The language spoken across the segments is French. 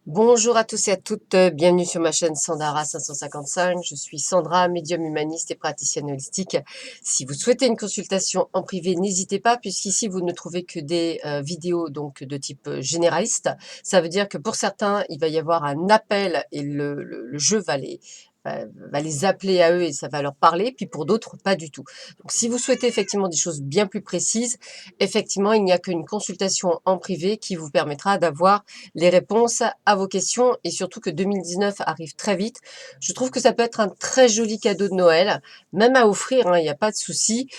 Bonjour à tous et à toutes, bienvenue sur ma chaîne Sandara 555. Je suis Sandra, médium humaniste et praticienne holistique. Si vous souhaitez une consultation en privé, n'hésitez pas, puisqu'ici vous ne trouvez que des vidéos donc de type généraliste. Ça veut dire que pour certains, il va y avoir un appel et le jeu va les appeler à eux et ça va leur parler, puis pour d'autres, pas du tout. Donc si vous souhaitez effectivement des choses bien plus précises, effectivement, il n'y a qu'une consultation en privé qui vous permettra d'avoir les réponses à vos questions et surtout que 2019 arrive très vite. Je trouve que ça peut être un très joli cadeau de Noël, même à offrir, hein, il n'y a pas de souci,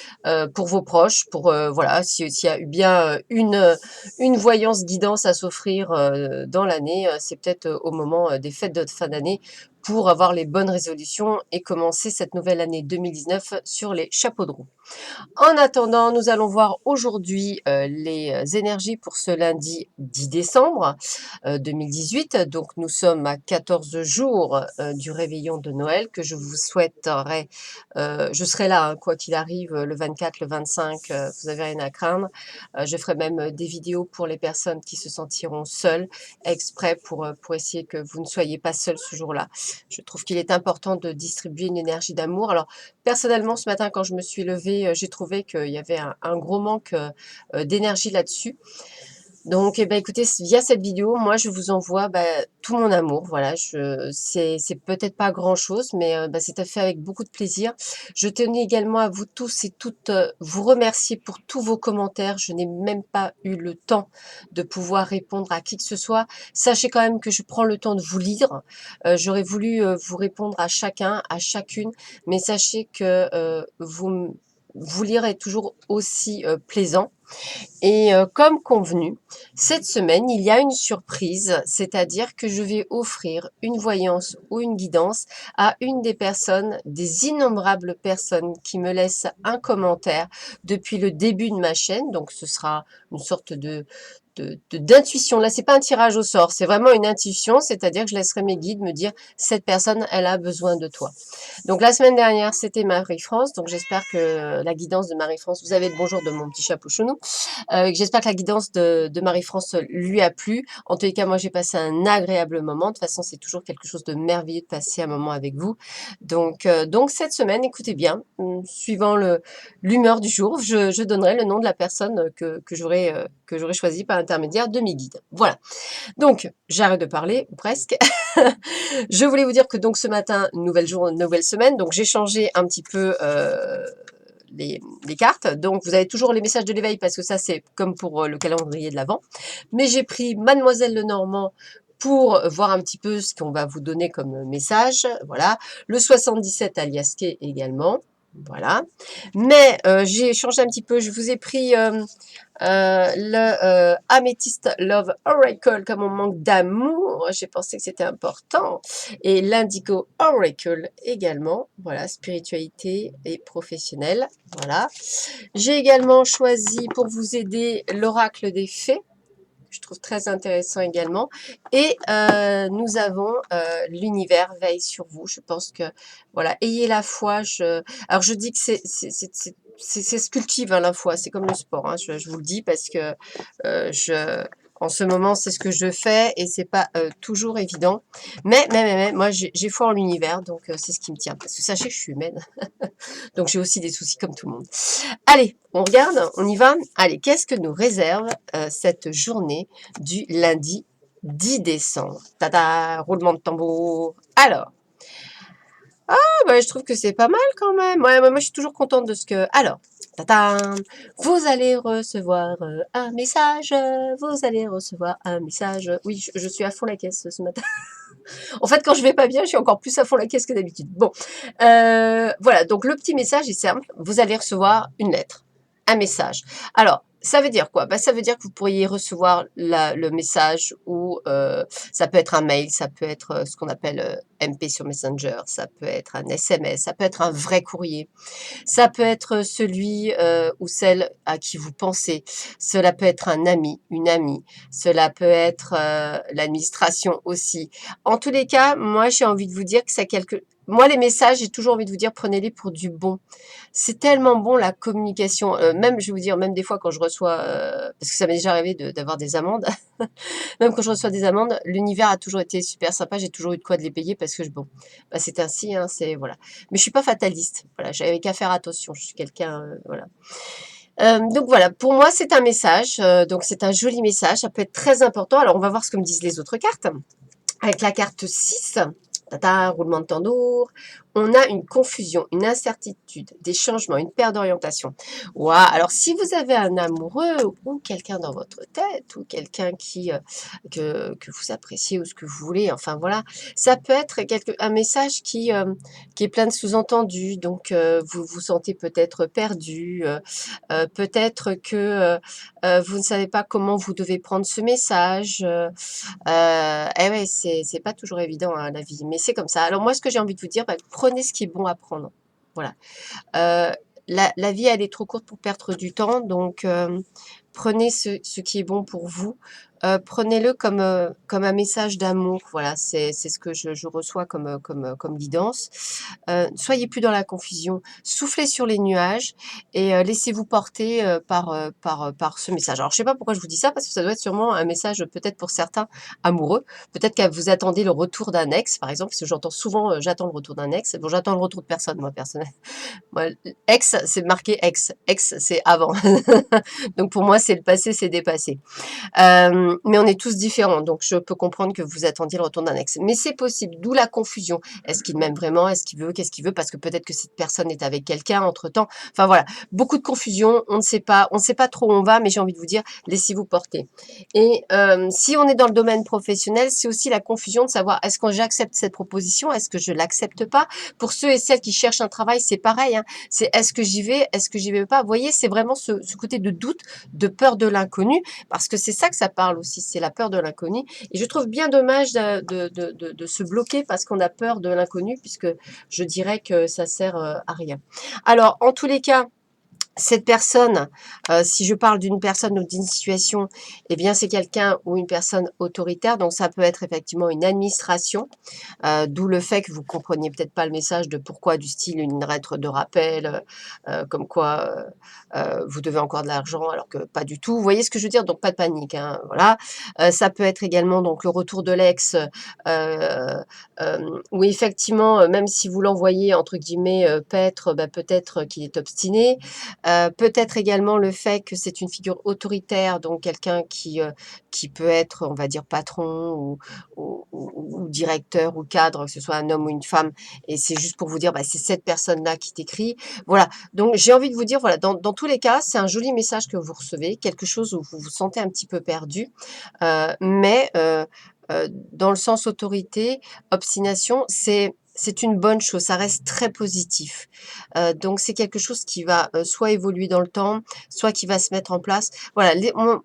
pour vos proches, pour voilà, s'il y a eu bien une voyance guidance à s'offrir dans l'année, c'est peut-être au moment des fêtes de fin d'année pour avoir les bonnes résolutions et commencer cette nouvelle année 2019 sur les chapeaux de roue. En attendant, nous allons voir aujourd'hui les énergies pour ce lundi 10 décembre 2018. Donc nous sommes à 14 jours du réveillon de Noël que je vous souhaiterais. Je serai là, hein, quoi qu'il arrive, le 24, le 25, vous n'avez rien à craindre. Je ferai même des vidéos pour les personnes qui se sentiront seules, exprès pour essayer que vous ne soyez pas seuls ce jour-là. Je trouve qu'il est important de distribuer une énergie d'amour. Alors, personnellement, ce matin, quand je me suis levée, j'ai trouvé qu'il y avait un gros manque d'énergie là-dessus. Donc, eh ben, écoutez, via cette vidéo, moi, je vous envoie tout mon amour. Voilà, c'est peut-être pas grand-chose, mais c'est fait avec beaucoup de plaisir. Je tenais également à vous tous et toutes vous remercier pour tous vos commentaires. Je n'ai même pas eu le temps de pouvoir répondre à qui que ce soit. Sachez quand même que je prends le temps de vous lire. J'aurais voulu vous répondre à chacun, à chacune, mais sachez que vous lire est toujours aussi plaisant. Et comme convenu, cette semaine, il y a une surprise, c'est-à-dire que je vais offrir une voyance ou une guidance à une des personnes, des innombrables personnes qui me laissent un commentaire depuis le début de ma chaîne. Donc ce sera une sorte d'intuition. Là, c'est pas un tirage au sort, c'est vraiment une intuition, c'est-à-dire que je laisserai mes guides me dire cette personne, elle a besoin de toi. Donc la semaine dernière, c'était Marie-France, donc j'espère que la guidance de Marie-France, vous avez le bonjour de mon petit chapeau chounou. J'espère que la guidance de Marie-France lui a plu. En tous les cas, moi, j'ai passé un agréable moment. De toute façon, c'est toujours quelque chose de merveilleux de passer un moment avec vous. Donc cette semaine, écoutez bien, suivant l'humeur du jour, je donnerai le nom de la personne que j'aurai choisie par l'intermédiaire de mes guides. Voilà. Donc, j'arrête de parler, ou presque. Je voulais vous dire que donc ce matin, nouvelle jour, nouvelle semaine. Donc, j'ai changé un petit peu les cartes. Donc, vous avez toujours les messages de l'éveil parce que ça, c'est comme pour le calendrier de l'Avent. Mais j'ai pris Mademoiselle Lenormand pour voir un petit peu ce qu'on va vous donner comme message. Voilà. Le 77 alias Kay également. Voilà. Mais j'ai changé un petit peu. Je vous ai pris le Amethyst Love Oracle comme on manque d'amour. J'ai pensé que c'était important. Et l'Indigo Oracle également. Voilà, spiritualité et professionnelle. Voilà. J'ai également choisi pour vous aider l'Oracle des Fées. Je trouve très intéressant également. Et nous avons l'univers veille sur vous. Je pense que, voilà, ayez la foi. Alors, je dis que c'est ce cultive hein, la foi. C'est comme le sport. Hein, je vous le dis parce que en ce moment, c'est ce que je fais et c'est pas toujours évident. Mais moi, j'ai foi en l'univers, donc c'est ce qui me tient. Parce que sachez que je suis humaine. Donc, j'ai aussi des soucis comme tout le monde. Allez, on regarde, on y va. Allez, qu'est-ce que nous réserve cette journée du lundi 10 décembre? Tada, roulement de tambour. Alors, je trouve que c'est pas mal quand même. Ouais, moi, je suis toujours contente de ce que... Alors, tadam, vous allez recevoir un message. Vous allez recevoir un message. Oui, je suis à fond la caisse ce matin. En fait, quand je vais pas bien, je suis encore plus à fond la caisse que d'habitude. Bon, voilà. Donc, le petit message est simple. Vous allez recevoir une lettre, un message. Alors, ça veut dire quoi? Ça veut dire que vous pourriez recevoir le message ou ça peut être un mail, ça peut être ce qu'on appelle MP sur Messenger, ça peut être un SMS, ça peut être un vrai courrier. Ça peut être celui ou celle à qui vous pensez. Cela peut être un ami, une amie. Cela peut être l'administration aussi. En tous les cas, moi, j'ai envie de vous dire que ça quelque... Moi, les messages, j'ai toujours envie de vous dire, prenez-les pour du bon. C'est tellement bon la communication. Même, je vais vous dire, même des fois quand je reçois, parce que ça m'est déjà arrivé d'avoir des amendes, même quand je reçois des amendes, l'univers a toujours été super sympa. J'ai toujours eu de quoi de les payer parce que bon, bah, c'est ainsi, hein, c'est voilà. Mais je suis pas fataliste. Voilà, j'avais qu'à faire attention. Je suis quelqu'un, voilà. Donc voilà, pour moi c'est un message. Donc c'est un joli message. Ça peut être très important. Alors on va voir ce que me disent les autres cartes. Avec la carte 6, tata, roulement de tambour, on a une confusion, une incertitude, des changements, une perte d'orientation. Waouh. Alors, si vous avez un amoureux ou quelqu'un dans votre tête ou quelqu'un que vous appréciez ou ce que vous voulez, enfin voilà, ça peut être un message qui est plein de sous-entendus. Donc, vous vous sentez peut-être perdu, peut-être que vous ne savez pas comment vous devez prendre ce message. Et ouais, c'est pas toujours évident, hein, la vie, mais c'est comme ça. Alors moi, ce que j'ai envie de vous dire, bah, prenez ce qui est bon à prendre. Voilà. La vie, elle est trop courte pour perdre du temps, donc prenez ce qui est bon pour vous. Prenez-le comme un message d'amour. Voilà, c'est ce que je reçois comme guidance. Soyez plus dans la confusion, soufflez sur les nuages et laissez-vous porter par ce message. Alors, je sais pas pourquoi je vous dis ça, parce que ça doit être sûrement un message peut-être pour certains amoureux. Peut-être que vous attendez le retour d'un ex, par exemple, parce que j'entends souvent j'attends le retour d'un ex. Bon, j'attends le retour de personne, moi, personnellement. Moi, ex, c'est marqué ex. Ex, c'est avant. Donc, pour moi, c'est le passé, c'est dépassé. Mais on est tous différents, donc je peux comprendre que vous attendiez le retour d'un ex. Mais c'est possible, d'où la confusion. Est-ce qu'il m'aime vraiment? Est-ce qu'il veut? Qu'est-ce qu'il veut? Parce que peut-être que cette personne est avec quelqu'un entre-temps. Enfin voilà, beaucoup de confusion, on ne sait pas trop où on va, mais j'ai envie de vous dire, laissez-vous porter. Et si on est dans le domaine professionnel, c'est aussi la confusion de savoir, est-ce que j'accepte cette proposition? Est-ce que je l'accepte pas? Pour ceux et celles qui cherchent un travail, c'est pareil, hein. C'est est-ce que j'y vais? Est-ce que j'y vais pas? Vous voyez, c'est vraiment ce côté de doute, de peur de l'inconnu, parce que c'est ça que ça parle aussi, c'est la peur de l'inconnu. Et je trouve bien dommage de se bloquer parce qu'on a peur de l'inconnu, puisque je dirais que ça sert à rien. Alors, en tous les cas, cette personne, si je parle d'une personne ou d'une situation, eh bien c'est quelqu'un ou une personne autoritaire, donc ça peut être effectivement une administration, d'où le fait que vous compreniez peut-être pas le message de pourquoi, du style une lettre de rappel, comme quoi vous devez encore de l'argent alors que pas du tout. Vous voyez ce que je veux dire? Donc pas de panique, hein, voilà. Ça peut être également donc le retour de l'ex, où effectivement, même si vous l'envoyez entre guillemets paître, bah, peut-être qu'il est obstiné. Peut-être également le fait que c'est une figure autoritaire, donc quelqu'un qui peut être, on va dire, patron ou directeur ou cadre, que ce soit un homme ou une femme, et c'est juste pour vous dire, bah, c'est cette personne-là qui t'écrit. Voilà, donc j'ai envie de vous dire, voilà, dans tous les cas, c'est un joli message que vous recevez, quelque chose où vous vous sentez un petit peu perdu, mais dans le sens autorité, obstination, c'est une bonne chose, ça reste très positif. Donc c'est quelque chose qui va, soit évoluer dans le temps, soit qui va se mettre en place. Voilà,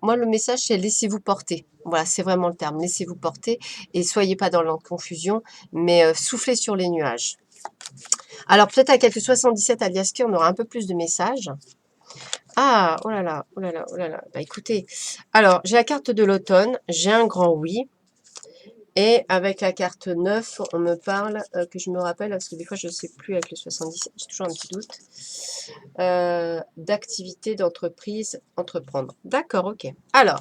moi le message c'est laissez-vous porter. Voilà, c'est vraiment le terme, laissez-vous porter et soyez pas dans la confusion, mais soufflez sur les nuages. Alors peut-être avec quelques 77 Aliaski, on aura un peu plus de messages. Ah! Oh là là, oh là là, oh là là. Bah écoutez, alors j'ai la carte de l'automne, j'ai un grand oui. Et avec la carte 9, on me parle, que je me rappelle, parce que des fois je ne sais plus avec le 77, j'ai toujours un petit doute, d'activité, d'entreprise, entreprendre. D'accord, ok. Alors,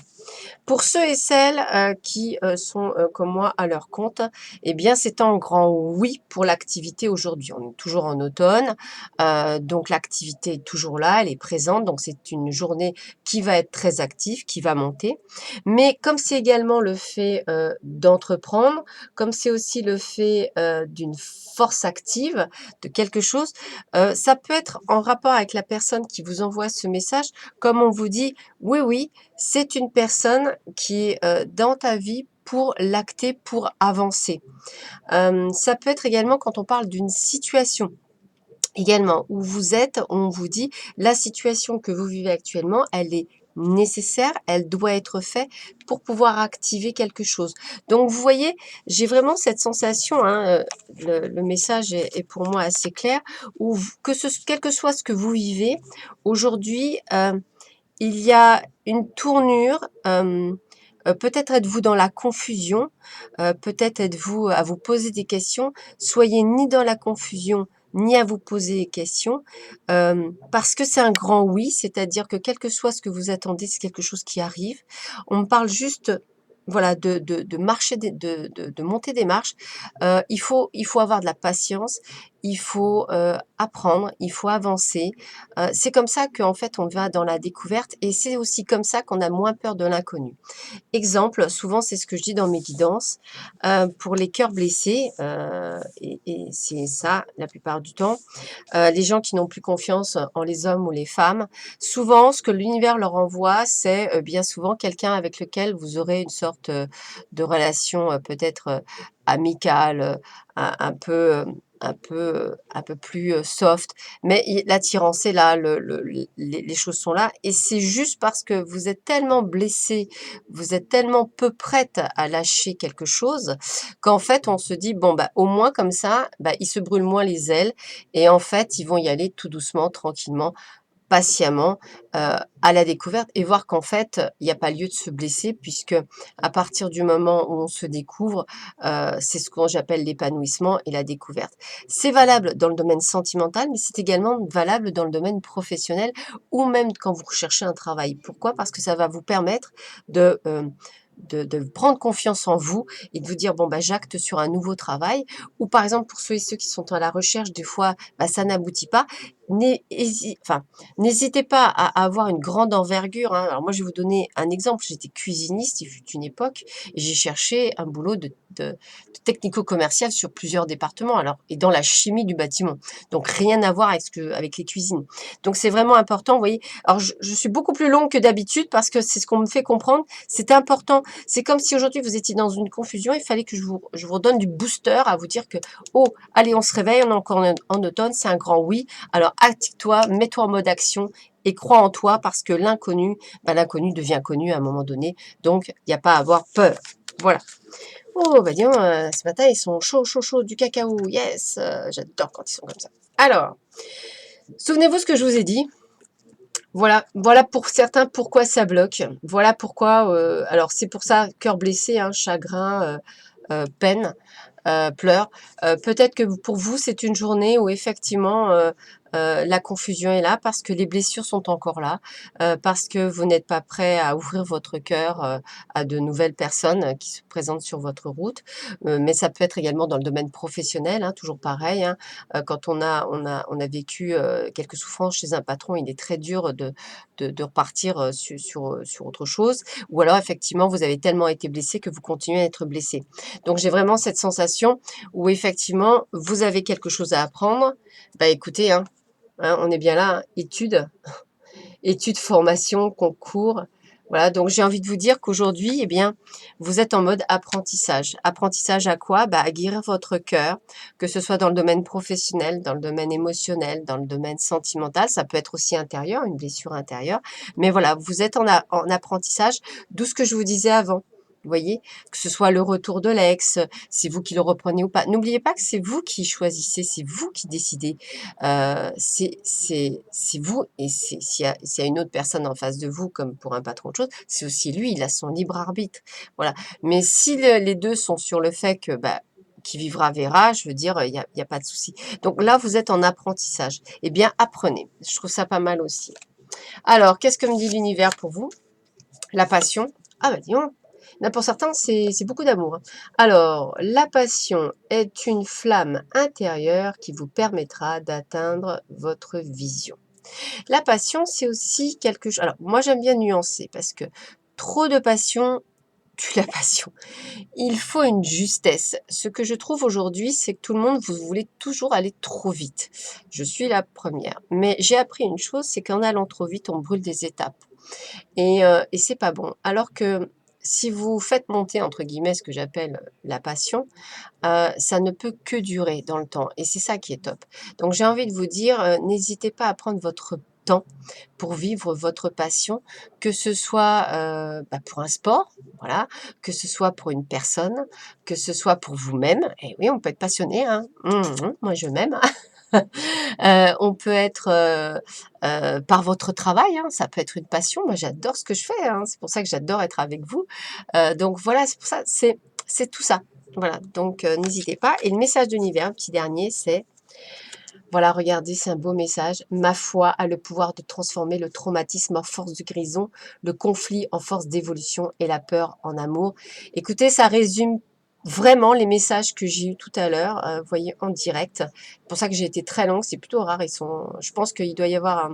pour ceux et celles qui sont comme moi à leur compte, eh bien c'est un grand oui pour l'activité aujourd'hui. On est toujours en automne, donc l'activité est toujours là, elle est présente, donc c'est une journée qui va être très active, qui va monter. Mais comme c'est également le fait d'entreprendre, comme c'est aussi le fait d'une force active, de quelque chose, ça peut être en rapport avec la personne qui vous envoie ce message, comme on vous dit, oui, oui, c'est une personne qui est dans ta vie pour l'acter, pour avancer. Ça peut être également quand on parle d'une situation également où vous êtes, on vous dit la situation que vous vivez actuellement, elle est nécessaire, elle doit être faite pour pouvoir activer quelque chose. Donc vous voyez, j'ai vraiment cette sensation, hein, le message est pour moi assez clair, où quel que soit ce que vous vivez, aujourd'hui, il y a une tournure, peut-être êtes-vous dans la confusion, peut-être êtes-vous à vous poser des questions. Soyez ni dans la confusion, ni à vous poser des questions, parce que c'est un grand oui, c'est-à-dire que quel que soit ce que vous attendez, c'est quelque chose qui arrive. On me parle juste, voilà, de marcher, de monter des marches. Il faut avoir de la patience, il faut apprendre, il faut avancer. C'est comme ça qu'en fait on va dans la découverte et c'est aussi comme ça qu'on a moins peur de l'inconnu. Exemple, souvent c'est ce que je dis dans mes guidances, pour les cœurs blessés, et c'est ça la plupart du temps, les gens qui n'ont plus confiance en les hommes ou les femmes, souvent ce que l'univers leur envoie, c'est bien souvent quelqu'un avec lequel vous aurez une sorte de relation peut-être amicale, un peu, un peu plus soft, mais l'attirance est là, les choses sont là, et c'est juste parce que vous êtes tellement blessé, vous êtes tellement peu prête à lâcher quelque chose, qu'en fait on se dit bon bah au moins comme ça, bah, ils se brûlent moins les ailes et en fait, ils vont y aller tout doucement, tranquillement, patiemment, à la découverte et voir qu'en fait, il n'y a pas lieu de se blesser puisque à partir du moment où on se découvre, c'est ce que j'appelle l'épanouissement et la découverte. C'est valable dans le domaine sentimental, mais c'est également valable dans le domaine professionnel ou même quand vous recherchez un travail. Pourquoi? Parce que ça va vous permettre de, de prendre confiance en vous et de vous dire: «Bon, bah, j'acte sur un nouveau travail» ou par exemple pour ceux et ceux qui sont à la recherche, des fois, bah, ça n'aboutit pas. N'hésitez pas à avoir une grande envergure, hein. Alors moi, je vais vous donner un exemple. J'étais cuisiniste, il fut une époque, et j'ai cherché un boulot de technico-commercial sur plusieurs départements, alors et dans la chimie du bâtiment. Donc rien à voir avec les cuisines. Donc c'est vraiment important, vous voyez? Alors je suis beaucoup plus longue que d'habitude parce que c'est ce qu'on me fait comprendre. C'est important. C'est comme si aujourd'hui vous étiez dans une confusion, il fallait que je vous redonne du booster à vous dire que: «Oh, allez, on se réveille, on est encore en automne, c'est un grand oui. Alors active-toi, mets-toi en mode action et crois en toi parce que l'inconnu, bah, l'inconnu devient connu à un moment donné. Donc, il n'y a pas à avoir peur. Voilà. Oh, bah dis donc, ce matin, ils sont chauds, chauds, chauds, du cacao. Yes, j'adore quand ils sont comme ça. Alors, souvenez-vous ce que je vous ai dit. Voilà, voilà pour certains pourquoi ça bloque. Voilà pourquoi. Alors, c'est pour ça, cœur blessé, hein, chagrin, peine. Pleurs. Peut-être que pour vous, c'est une journée où effectivement, la confusion est là parce que les blessures sont encore là, parce que vous n'êtes pas prêt à ouvrir votre cœur, à de nouvelles personnes qui se présentent sur votre route. Mais ça peut être également dans le domaine professionnel, hein, toujours pareil, hein. Quand on a vécu, quelques souffrances chez un patron, il est très dur de repartir, sur autre chose. Ou alors effectivement, vous avez tellement été blessé que vous continuez à être blessé. Donc j'ai vraiment cette sensation où effectivement, vous avez quelque chose à apprendre. Bah écoutez, hein, on est bien là, hein, études, formation, concours. Voilà, donc j'ai envie de vous dire qu'aujourd'hui, eh bien, vous êtes en mode apprentissage. Apprentissage à quoi? Bah, à guérir votre cœur, que ce soit dans le domaine professionnel, dans le domaine émotionnel, dans le domaine sentimental. Ça peut être aussi intérieur, une blessure intérieure. Mais voilà, vous êtes en apprentissage, d'où ce que je vous disais avant. Vous voyez, que ce soit le retour de l'ex, c'est vous qui le reprenez ou pas. N'oubliez pas que c'est vous qui choisissez, c'est vous qui décidez. C'est vous et s'il y a une autre personne en face de vous, comme pour un patron de chose, c'est aussi lui, il a son libre arbitre. Voilà. Mais si les 2 sont sur le fait que, bah, qui vivra verra, je veux dire, il y a pas de souci. Donc là, vous êtes en apprentissage. Eh bien, apprenez. Je trouve ça pas mal aussi. Alors, qu'est-ce que me dit l'univers pour vous? La passion. Ah bah dis donc. Là, pour certains, c'est beaucoup d'amour, hein. Alors, la passion est une flamme intérieure qui vous permettra d'atteindre votre vision. La passion, c'est aussi quelque chose. Alors, moi, j'aime bien nuancer parce que trop de passion tue la passion. Il faut une justesse. Ce que je trouve aujourd'hui, c'est que tout le monde, vous voulez toujours aller trop vite. Je suis la première. Mais j'ai appris une chose, c'est qu'en allant trop vite, on brûle des étapes. Et c'est pas bon. Alors que si vous faites monter, entre guillemets, ce que j'appelle la passion, ça ne peut que durer dans le temps et c'est ça qui est top. Donc j'ai envie de vous dire, n'hésitez pas à prendre votre temps pour vivre votre passion, que ce soit pour un sport, voilà, que ce soit pour une personne, que ce soit pour vous-même. Et oui, on peut être passionné, hein. Moi, je m'aime. On peut être par votre travail, hein, ça peut être une passion. Moi, j'adore ce que je fais, hein, c'est pour ça que j'adore être avec vous. Donc voilà, c'est pour ça, c'est tout ça. Voilà, donc n'hésitez pas. Et le message d'univers, un petit dernier, c'est voilà, regardez, c'est un beau message. Ma foi a le pouvoir de transformer le traumatisme en force de guérison, le conflit en force d'évolution et la peur en amour. Écoutez, ça résume vraiment les messages que j'ai eus tout à l'heure, vous voyez, en direct. C'est pour ça que j'ai été très longue, c'est plutôt rare. Je pense qu'il doit y avoir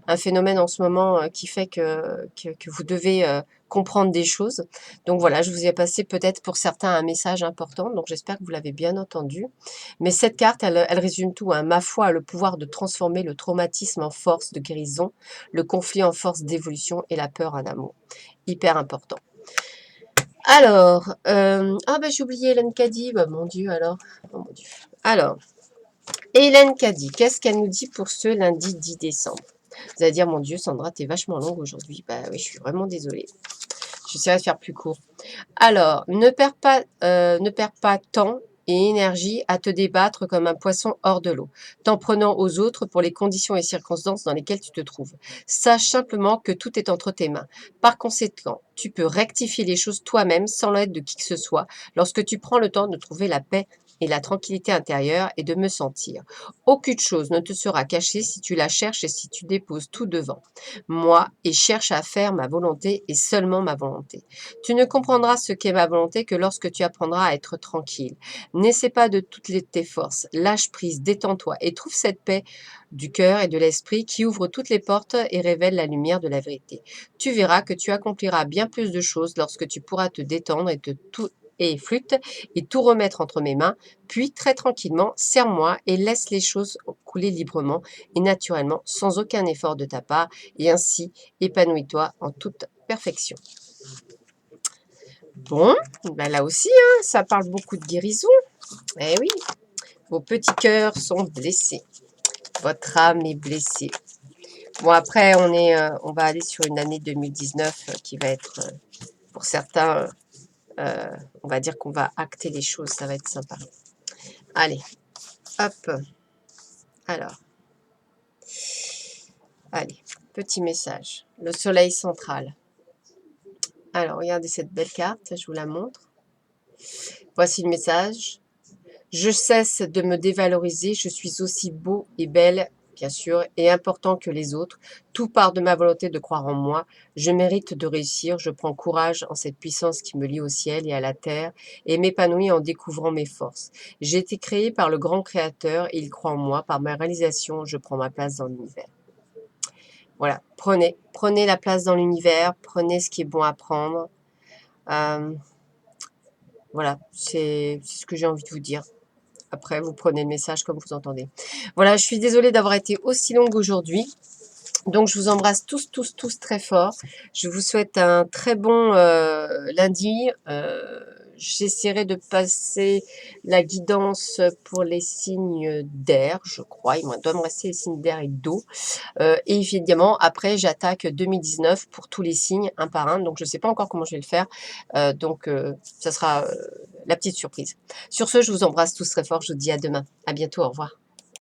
un phénomène en ce moment qui fait que vous devez comprendre des choses. Donc voilà, je vous ai passé peut-être pour certains un message important, donc j'espère que vous l'avez bien entendu. Mais cette carte, elle résume tout, hein. Ma foi a le pouvoir de transformer le traumatisme en force de guérison, le conflit en force d'évolution et la peur en amour. Hyper important. Alors, j'ai oublié Hélène Caddy, mon Dieu alors. Oh mon Dieu. Alors, Hélène Caddy, qu'est-ce qu'elle nous dit pour ce lundi 10 décembre? Vous allez dire, mon Dieu, Sandra, t'es vachement longue aujourd'hui. Bah oui, je suis vraiment désolée. J'essaierai de faire plus court. Alors, ne perds pas temps et énergie à te débattre comme un poisson hors de l'eau, t'en prenant aux autres pour les conditions et circonstances dans lesquelles tu te trouves. Sache simplement que tout est entre tes mains. Par conséquent, tu peux rectifier les choses toi-même sans l'aide de qui que ce soit lorsque tu prends le temps de trouver la paix et la tranquillité intérieure et de me sentir. Aucune chose ne te sera cachée si tu la cherches et si tu déposes tout devant moi et cherche à faire ma volonté et seulement ma volonté. Tu ne comprendras ce qu'est ma volonté que lorsque tu apprendras à être tranquille. N'essaie pas de toutes tes forces. Lâche prise, détends-toi et trouve cette paix du cœur et de l'esprit qui ouvre toutes les portes et révèle la lumière de la vérité. Tu verras que tu accompliras bien plus de choses lorsque tu pourras te détendre et flûte et tout remettre entre mes mains, puis très tranquillement, serre-moi et laisse les choses couler librement et naturellement, sans aucun effort de ta part, et ainsi épanouis-toi en toute perfection. Bon, là aussi, hein, ça parle beaucoup de guérison. Eh oui, vos petits cœurs sont blessés. Votre âme est blessée. Bon, après, on va aller sur une année 2019 qui va être, pour certains, on va dire qu'on va acter les choses. Ça va être sympa. Allez, hop. Alors, allez, petit message. Le soleil central. Alors, regardez cette belle carte, je vous la montre. Voici le message. Je cesse de me dévaloriser, je suis aussi beau et belle, bien sûr, et important que les autres. Tout part de ma volonté de croire en moi. Je mérite de réussir, je prends courage en cette puissance qui me lie au ciel et à la terre, et m'épanouis en découvrant mes forces. J'ai été créé par le grand créateur, et il croit en moi. Par ma réalisation, je prends ma place dans l'univers. Voilà, prenez la place dans l'univers, prenez ce qui est bon à prendre. Voilà, c'est ce que j'ai envie de vous dire. Après, vous prenez le message comme vous entendez. Voilà, je suis désolée d'avoir été aussi longue aujourd'hui. Donc, je vous embrasse tous, tous, tous très fort. Je vous souhaite un très bon lundi. J'essaierai de passer la guidance pour les signes d'air, je crois. Il doit me rester les signes d'air et d'eau. Et évidemment, après, j'attaque 2019 pour tous les signes, un par un. Donc, je ne sais pas encore comment je vais le faire. Ça sera la petite surprise. Sur ce, je vous embrasse tous très fort. Je vous dis à demain. À bientôt. Au revoir.